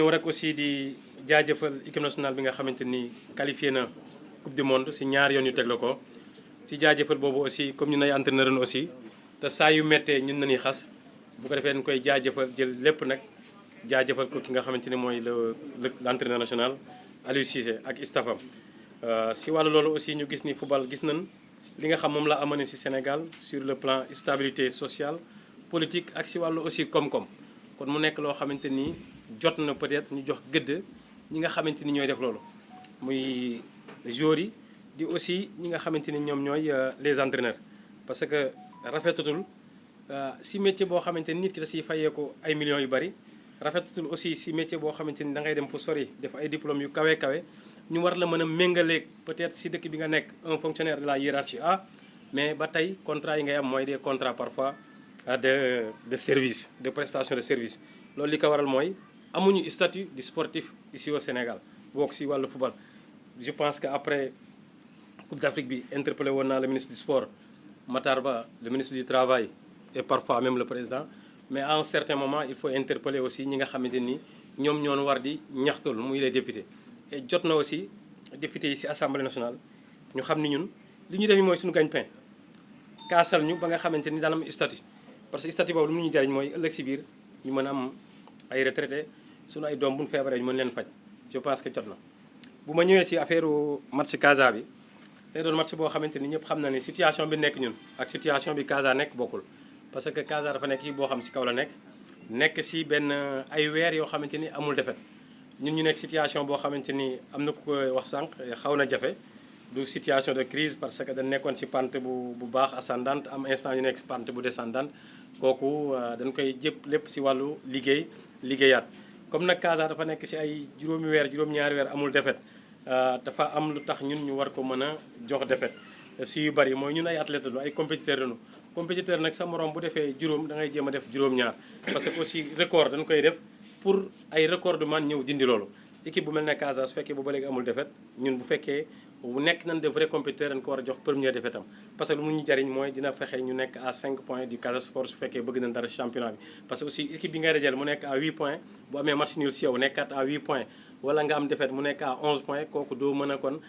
ñëw rek aussi di jaajëfal équipe nationale bi nga xamante ni qualifié na coupe du monde si ñaar yoon yu teg la ko si jaajëfal boobu aussi comme ñun ay entraîneur aussi te saa yu méttee ñun nañuy xas bu ko defee dañ koy jaajëfal jël lépp nag jaajëfal ko ki nga xamante ni mooy l'entraîneur national Aliou Cissé ak staffam si wàllu loolu aussi ñu gis ni football gis nañ li nga xam moom la amené si Sénégal sur le plan stabilité sociale politique ak si wàllu aussi koom-koom kon mu nekk loo xamante ni jot na peut-être ñu jox gëdd ñi nga xamante ni ñooy def loolu muy joueurs yi di aussi ñi nga xamante ni ñoom ñooy les entraîneurs parce que rafetatul si métier boo xamante ni nit ki da siy fayee ko ay millions yu bari rafetatul aussi si métier boo xamante ni da ngay dem fu sori def ay diplômes yu kawe kawe ñu war la mën a méngaleeg peut-être si dëkk bi nga nekk un fonctionnaire de la hiérarchie A mais ba tey contrat yi ngay am mooy des contrats parfois de service de prestation de service loolu li ko waral mooy amuñu statut de sportif ici au Sénégal bokk si wàllu football. Je pense que après Coupe d'Afrique bi interpellé woon naa le ministre du sport Matar Ba, le ministre du travail et parfois même le président mais à un certain moment il faut interpeller aussi ñi nga xamante ni ñoom ñoon war di ñaxtul muy les députés. Et jot na aussi députés yi ci assemblée nationale ñu xam ni ñun li ñu def mooy suñu gagne-pain kaasal ñu ba nga xamante ni daan am statut parce que statut boobu lu mu ñu jariñ mooy ëllëg ci biir ñu mën a am ay retraités suñu ay doom bu ñu feebaree ñu mën leen faj je pense que jot na. bu ma ñëwee ci affaire match Casa bi tey doon match boo xamante ni ñëpp xam na ni situation bi nekk ñun ak situation bi Casa nekk bokkul parce que Casa dafa nekk yi boo xam ci kaw la nekk ci benn ay weer yoo xamante ni amul defet ñun ñu nekk situation boo xamante ni am na ku ko wax sànq xaw na jafe du situation de crise parce que dañ nekkoon ci pente bu baax ascendante am instant yu nekk ci pente bu descendante kooku dañ koy jëpp lépp ci wàllu liggéeyaat comme nag Casa dafa nekk ci ay juróomi weer juróom-ñaari weer amul defet dafa am lu tax ñun ñu war ko mën a jox defet si yu bari mooy ñun ay athlètes lañu ay compétiteurs lañu compétiteur nag sa morom bu defee juróom da ngay jéem a def juróom-ñaar parce que aussi record dañ koy def pour ay record du man ñëw dindi loolu équipe bu mel ne Casa su fekkee bu ba léegi amul défaite ñun bu fekkee bu nekk nañ de vrai compétiteur dañ ko war a jox première défaite am parce que lu mu ñu jariñ mooy dina fexe ñu nekk à 5 points du Casa Sport su fekkee bëgg nañ dara ci championnat bi parce que aussi équipe bi ngay dajale mu nekk à 8 points bu amee match nul si yow nekkaat à 8 points wala nga am défaite mu nekk à 11 points kooku doo mën a kon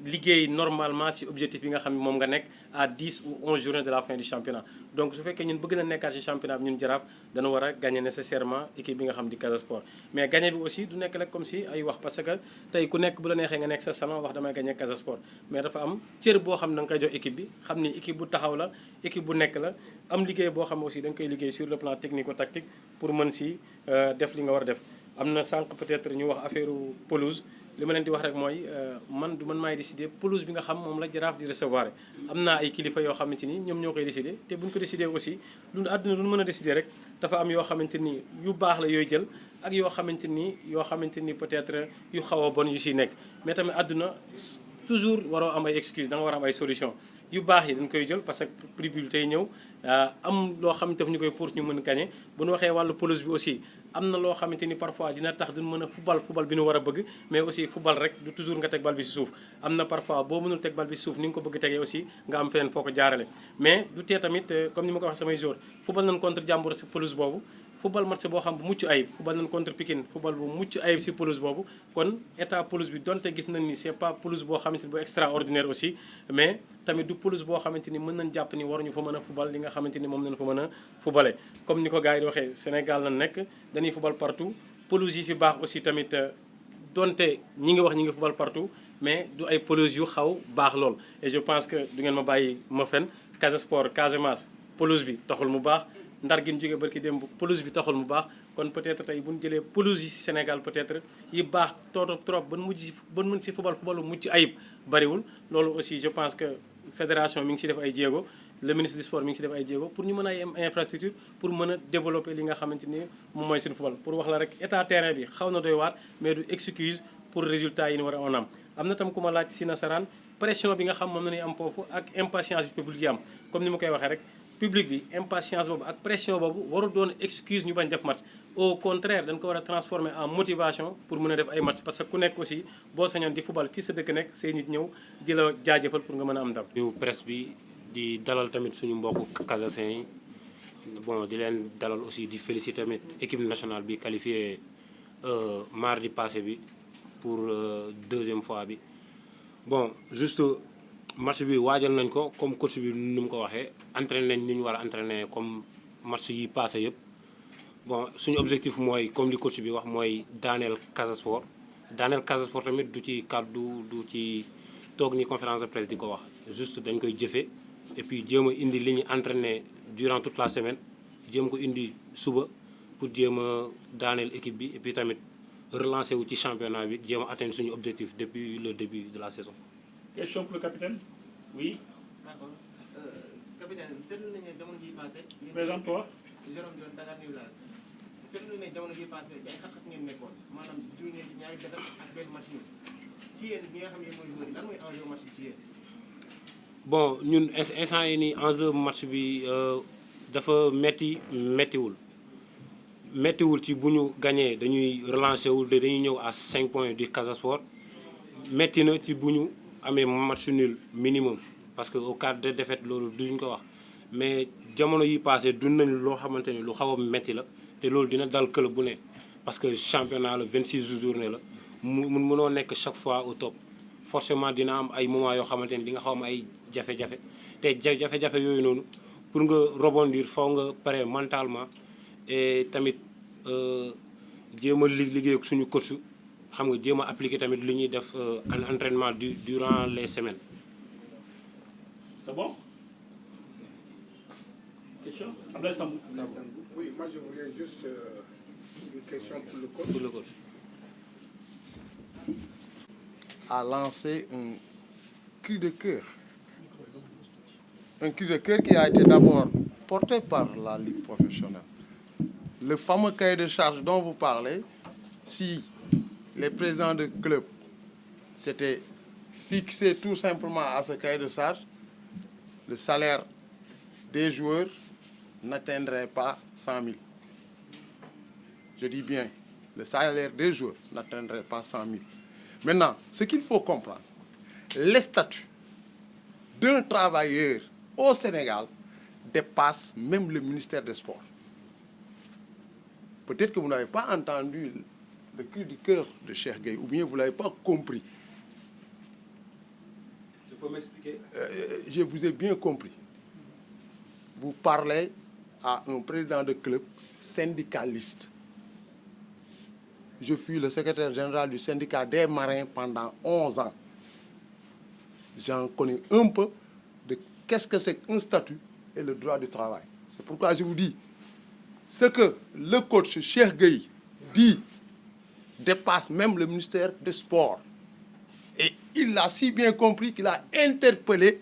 liggéey normalement ci objectif yi nga xam ne moom nga nekk à 10 ou 11 journées de la fin du championnat donc su fekkee ñun bëgg na nekkaat ci championnat bi ñun Jaraaf dana war a gagner nécessairement équipe bi nga xam di Casa Sport mais gagner bi aussi du nekk rek comme si ay wax parce que tey ku nekk bu la neexee nga nekk sa salon wax damay gagner Casa Sport mais dafa am cër boo xam ne da nga koy jox équipe bi xam ni équipe bu taxaw la équipe bu nekk la am liggéey boo xam aussi da nga koy liggéey sur le plan technico-tactique pour mën si def li nga war a def am na sànq peut-être ñu wax affaire pelouse li ma leen di wax rek mooy man du man maay décider pelouse bi nga xam moom la Jaraaf di recevoir am naa ay kilifa yoo xamante ni ñoom ñoo koy décider te bu ñu ko décider aussi lu àdduna lu mën a décider rek dafa am yoo xamante ni yu baax la yooyu jël ak yoo xamante ni peut-être yu xaw a bon yu siy nekk mais tamit àdduna toujours waroo am ay excuse da nga war a am ay solution yu baax yi dañ koy jël parce que prix bi tey ñëw am loo xamante ni ñu koy pour ñu mën a gagner bu ñu waxee wàllu pelouse bi aussi am na loo xamante ni parfois dina tax duñ mën a football bi ñu war a bëgg mais aussi football rek du toujours nga teg bal bi ci suuf am na parfois boo mënul teg bal bi ci suuf ni nga ko bëgg tegee aussi nga am feneen foo ko jaarale mais du tee tamit comme ni ma ko waxee samay joueurs football nañ contre jàmbur ci pelouse boobu football match boo xam bu mucc ayib football nañ contre Pikine football bu mucc ayib ci pelouse boobu kon état pelouse bi donte gis nañ ni c'est pas pelouse boo xamante ni bu extraordinaire aussi mais tamit du pelouse boo xamante ni mën nañ jàpp ni waruñu fa mën a football li nga xamante ni moom nañ fa mën a footballé comme ni ko gars yi di waxee Sénégal la nekk dañuy football partout pelouse yi fi baax aussi tamit donte ñi ngi wax ñi ngi football partout mais du ay pelouse yu xaw baax lool et je pense que du ngeen ma bàyyi ma fen Casa Sport Casamance pelouse bi taxul mu baax Ndar gi ñu jógee barki démb pelouse bi taxul mu baax kon peut-être tey bu ñu jëlee pelouse yi ci Sénégal peut-être yi baax trop ban mën ci football bu mucc ayib bariwul loolu aussi je pense que fédération mi ngi ci def ay jéego le ministre du sport mi ngi ci def ay jéego pour ñu mën a am infrastructure pour mën a développer li nga xamante ni moom mooy suñu football pour wax la rek état terrain bi xaw na doy waar mais du excuse pour résultat yi ñu war a am na tam ku ma laaj ci nasaraan pression bi nga xam moom la ñuy am foofu ak impatience bi public yi am comme ni ma koy waxee rek public bi impatience boobu ak pression boobu warul doon excuse ñu bañ def match au contraire dañ ko war a transformer en motivation pour mën a def ay match parce que ku nekk aussi boo sañoon di football fii sa dëkk nekk say nit ñëw di la jaajëfal pour nga mën a am ndam. ñu presse bi di dalal tamit suñu mbokku Casasin yi bon di leen dalal aussi di féliciter tamit équipe nationale bi qualifié mardi passé bi pour deuxième fois bi bon juste match bi waajal nañ ko comme coach bi nu mu ko waxee entraîné nañ ni ñu war a entraîné comme match yi passé yëpp bon suñu objectif mooy comme li coach bi wax mooy daaneel Casa Sport tamit du ci kàddu du ci toog ni conférence de presse di ko wax juste dañ koy jëfe et puis jéem a indi li ñu entraîné durant toute la semaine jéem ko indi suba pour jéem a daaneel équipe bi et puis tamit relancer wu ci championnat bi jéem a atteindre suñu objectif depuis le début de la saison. Question pour le capitaine. Oui. D'accord. Capitaine, seetlu nañu ne jamono ji passé. Présente-toi. Jérôme Dione Dakar New Live. Seetlu nañu ne jamono ji passé ci ay xat-xat ngeen nekkoon maanaam jiw ngeen ci ñaari défaite ak benn match nul ci yéen ñi nga xam ne mooy joueur yi lan mooy enjeu match bi ci yéen. bon ñun instant yi nii enjeu match bi dafa méttiwul ci bu ñu gagné dañuy relancer wul dañuy ñëw à 5 points du Casa Sport métti na ci bu ñu amee match nul minimum parce que au cas de défaite loolu duñ ko wax mais jamono yi passé dund nañ loo xamante ni lu xaw a métti la te loolu dina dal club bu ne parce que championnat la 26 journée la mënoo nekk chaque fois au top forcément dina am ay moments yoo xamante ni di nga xaw am ay jafe-jafe te jafe-jafe yooyu noonu pour nga rebondir faw nga pare mentalement et tamit jéem a liggéey ak suñu coach xam nga jéem a appliquer tamit li ñuy def en entraînement durant les semaines. C'est bon? Question? Abdoulaye Sambou. Oui, moi je voulais juste une question pour le coach. Pour le coach. A lancé un cri de cœur. Un cri de cœur qui a été d'abord porté par la Ligue professionnelle. Le fameux cahier de charges dont vous parlez, si les présidents de club s'étaient fixés tout simplement à ce cahier de charges, le salaire des joueurs n'atteindrait pas 100 000. Je dis bien, le salaire des joueurs n'atteindrait pas 100 000. Maintenant, ce qu'il faut comprendre, les statuts d'un travailleur au Sénégal dépassent même le ministère des Sports. Peut-être que vous n'avez pas entendu le cri du cœur de Cheikh Gueye, ou bien vous ne l'avez pas compris. Je peux m'expliquer? Je vous ai bien compris. Vous parlez à un président de club syndicaliste. Je fus le secrétaire général du syndicat des marins pendant 11 ans. J'en connais un peu de qu'est-ce que c'est qu'un statut et le droit du travail. C'est pourquoi je vous dis, ce que le coach Cheikh Gueye dit dépasse même le ministère des Sports. Et il l'a si bien compris qu'il a interpellé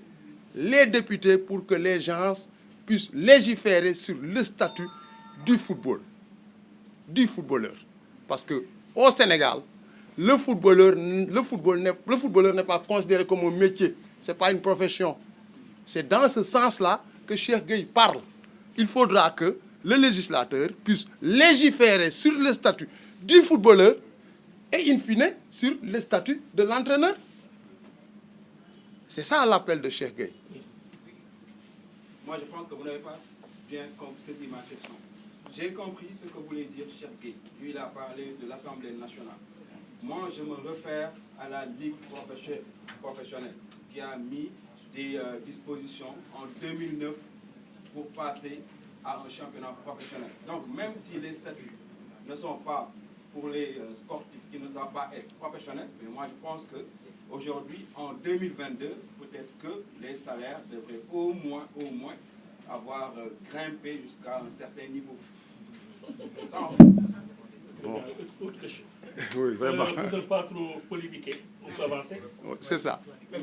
les députés pour que les gens puissent légiférer sur le statut du football, du footballeur. Parce que au Sénégal, le footballeur n'est pas considéré comme un métier, c'est pas une profession. C'est dans ce sens-là que Cheikh Gueye parle. Il faudra que le législateur puisse légiférer sur le statut du footballeur et in fine sur le statut de l'entraîneur. C'est ça l'appel de Cheikh Gueye. Moi, je pense que vous n'avez pas bien saisi ma question. J'ai compris ce que voulait dire Cheikh Gueye. Lui, il a parlé de l'Assemblée nationale. Moi, je me réfère à la Ligue professionnelle qui a mis des dispositions en 2009 pour passer à un championnat professionnel. Donc, même si les statuts ne sont pas pour les sportifs qui ne doivent pas être professionnels, mais moi, je pense qu'aujourd'hui, en 2022, peut-être que les salaires devraient au moins avoir grimpé jusqu'à un certain niveau. Ça, Autre question. Oui, vraiment. On ne peut pas trop politiquer. On peut avancer. C'est ça. C'est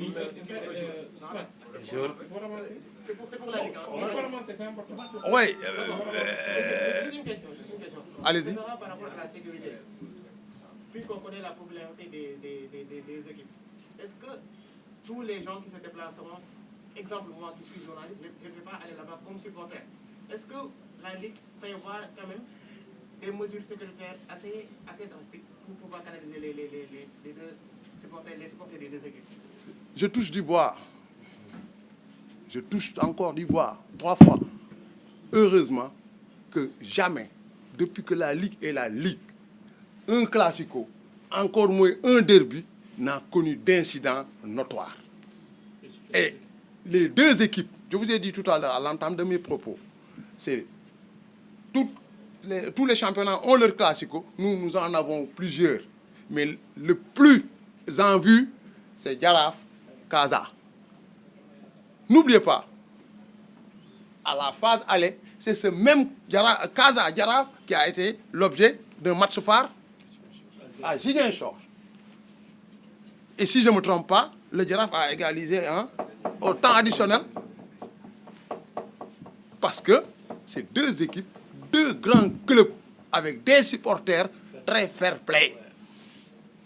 pour la Ligue. On va avancer, c'est important. Oui. Juste une question. Allez-y. Par rapport à la sécurité, puisqu'on connaît la popularité des équipes, est-ce que tous les gens qui se déplaceront, exemple moi qui suis journaliste, je ne vais pas aller là-bas comme supporter, est-ce que la Ligue prévoit quand même des mesures sécuritaires assez drastiques pour pouvoir canaliser les supporters des deux équipes? Je touche du bois. Je touche encore du bois 3 fois. Heureusement que jamais, depuis que la Ligue est la Ligue, un classico, encore moins un derby, n'a connu d'incidents notoires. Et les deux équipes, je vous ai dit tout à l'heure à l'entame de mes propos, c'est tous les championnats ont leur classico, nous en avons plusieurs. Mais le plus en vue, c'est Jaraaf Casa. N'oubliez pas, à la phase aller, c'est ce même Casa Jaraaf qui a été l'objet d'un match phare à Ziguinchor. Et si je ne me trompe pas, le Jaraaf a égalisé au temps additionnel. Parce que c'est deux équipes, deux grands clubs avec des supporters très fair-play.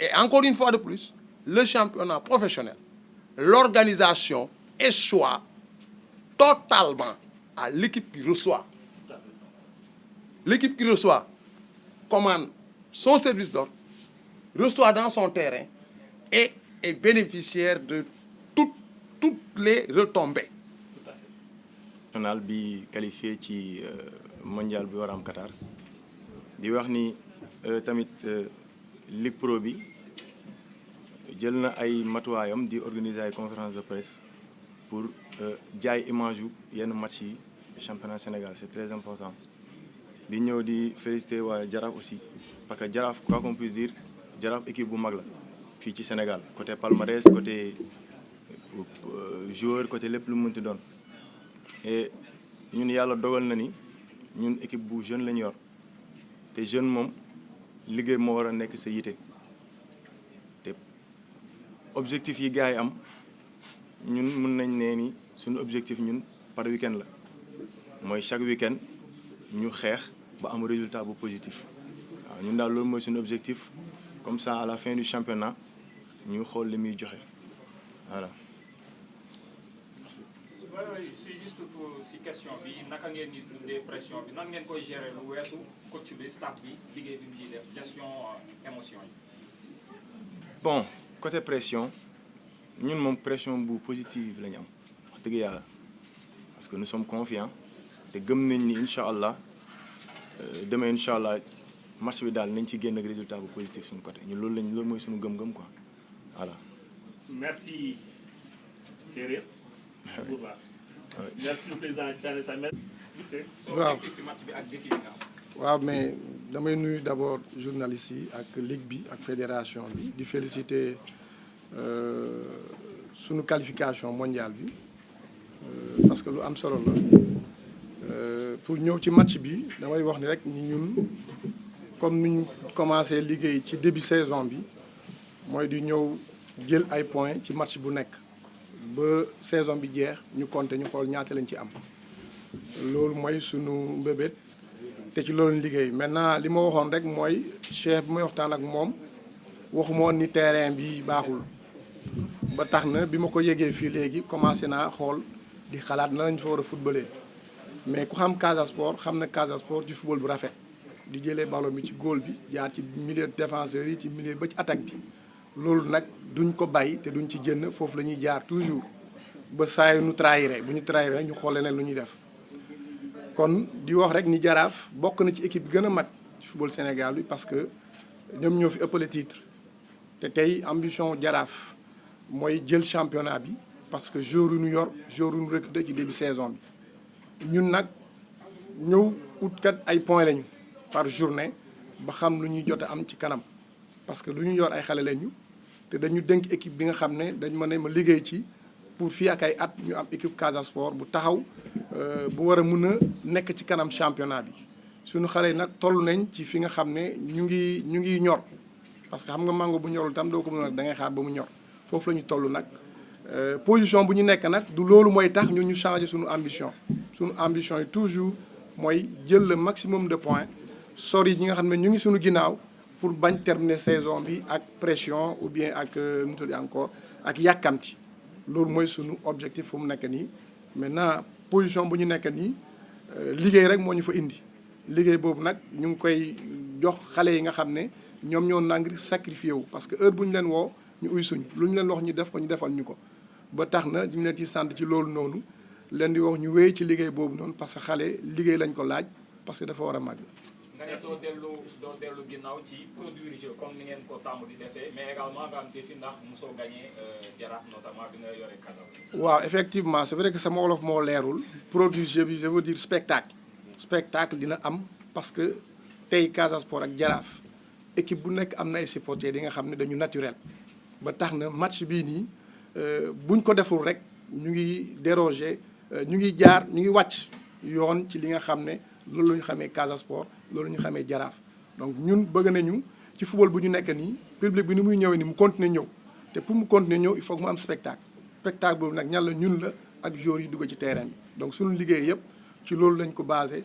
Et encore une fois de plus, le championnat professionnel, l'organisation échoue totalement à l'équipe qui reçoit. L'équipe qui reçoit commande son service d'ordre, reçoit dans son terrain et est bénéficiaire de toutes les retombées. National bi qualifié ci mondial bi war a am Qatar di wax ni tamit Ligue Pro bi jël na ay matuwaayam di organiser ay conférence de presse pour jaay image yu yenn match yi championnat Sénégal c'est très important di ñëw di féliciter waa Jaraaf aussi parce que Jaraaf quoi qu'on puisse dire Jaraaf équipe bu mag la fii ci Sénégal côté palmarès côté joueur côté lépp lu mu mënti doon et ñun yàlla dogal na ni ñun équipe bu jeune lañu yor te jeune moom liggéey moo war a nekk sa yite te objectif yi gars yi am ñun mën nañ nee ni suñu objectif ñun par week-end la mooy chaque week-end ñu xeex ba am résultat bu positif waaw ñun daal loolu mooy suñu objectif comme ça à la fin du championnat ñu xool li muy joxe voilà. c'est juste pour si question bi naka ngeen di dundee pression bi nan ngeen koy gérer lu weesu coach bi staff bi liggéey bi mu ciy def gestion émotion yi. Bon côté pression ñun moom pression bu positive la ñu am wax dëgg yàlla parce que nous sommes confiants te gëm nañ ni incha allah demain incha allah match bi daal nañ ci génn ak résultat bu positif suñu côté ñun loolu mooy suñu gëm-gëm quoi voilà. Merci Sérère. Merci le président Thiané Samet. waaw mais damay nuyu d'abord journalistes yi ak ligue bi ak fédération bi di féliciter sunu qualification mondiale bi parce que lu am solo la pour ñëw ci match bi damay wax ni rek ni ñun comme ni ñu commencé liggéey ci début saison bi mooy di ñëw jël ay points ci match bu nekk ba saison bi jeex ñu compter ñu xool ñaata lañ ci am loolu mooy sunu mbébét te ci loolu liggéey maintenant li ma waxoon rek mooy chef bi may waxtaan ak moom waxuma woon ni terrain bi baaxul ba tax na bi ma ko yégee fii léegi commencé naa xool di xalaat na lañ fa war a footballé mais ku xam Casa Sport xam na Casa Sport ci football bu rafet di jëlee ballon bi ci góol bi jaar ci milieu défenseurs yi ci milieu ba ci attaque bi loolu nag duñ ko bàyyi te duñ ci jënn foofu la ñuy jaar toujours ba saa yu nu trahiré bu ñu trahiré ñu xool leneen lu ñuy def kon di wax rek ni Jaraaf bokk na ci équipe bi gën a mag ci football Sénégal bi parce que ñoom ñoo fi ëppale titre te tey ambition Jaraaf mooy jël championnat bi parce que jour yu ñu yor jour yu ñu recruté ci début saison bi ñun nag ñëw utkat ay points lañu par journée ba xam lu ñuy jot a am ci kanam parce que lu ñu yor ay xale lañu te dañu dénk équipe bi nga xam ne dañ mën a ma liggéey ci pour fii ak ay at ñu am équipe Casa Sport bu taxaw bu war a mun a nekk ci kanam championnat bi suñu xale yi nag toll nañ ci fi nga xam ne ñu ngi ñor parce que xam nga mango bu ñorul tam doo ko mën a da ngay xaar ba mu ñor foofu la ñu toll nag position bu ñu nekk nag du loolu mooy tax ñun ñu changer suñu ambition yi toujours mooy jël le maximum de points sori ñi nga xam ne ñu ngi suñu ginnaaw pour bañ terminer saison bi ak pression ou bien ak nu mu tudd encore ak yàkkamti loolu mooy sunu objectif fu mu nekk nii maintenant position bu ñu nekk nii liggéey rek moo ñu fa indi liggéey boobu nag ñu ngi koy jox xale yi nga xam ne ñoom ñoo nangri sacrifié wu parce que heure bu ñu leen woo ñu uy suñu lu ñu leen wax ñu def ko ñu defal ñu ko ba tax na ñu leen ci sant ci loolu noonu leen di wax ñu wéy ci liggéey boobu noonu parce que xale liggéey lañ ko laaj parce que dafa war a màgg. nga ne doo dellu ginnaaw ci produire jeu comme ni ngeen ko tàmm di defee mais également nga am défi ndax mosoo gagné Jaraaf notamment bi nga yore Casa. waaw effectivement c'est vrai que sama wolof moo leerul produire jeu bi je veux dire spectacle dina am parce que tey Casa Sport ak Jaraaf équipe bu nekk am na ay supporters yi nga xam ne dañu naturel ba tax na match bii nii buñ ko deful rek ñu ngi déroger ñu ngi wàcc yoon ci li nga xam ne loolu la ñu xamee Casa Sport loolu ñu xamee Jaraaf donc ñun bëgg nañu ci football bu ñu nekk nii public bi ni muy ñëwee ni mu continuer ñëw te pour mu continuer ñëw il faut que mu am spectacle boobu nag ñan la ñun la ak joueurs yi dugg ci terrain bi donc suñu liggéey yëpp ci loolu lañ ko basé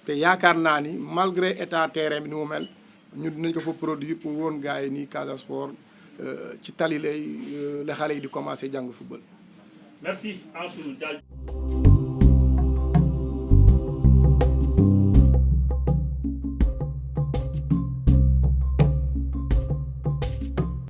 te yaakaar naa ni malgré état terrain bi ni mu mel ñun dinañ ko fa produire pour woon gars yi nii Casa Sport ci tali lay la xale yi di commencé jàng football. Merci Ansou.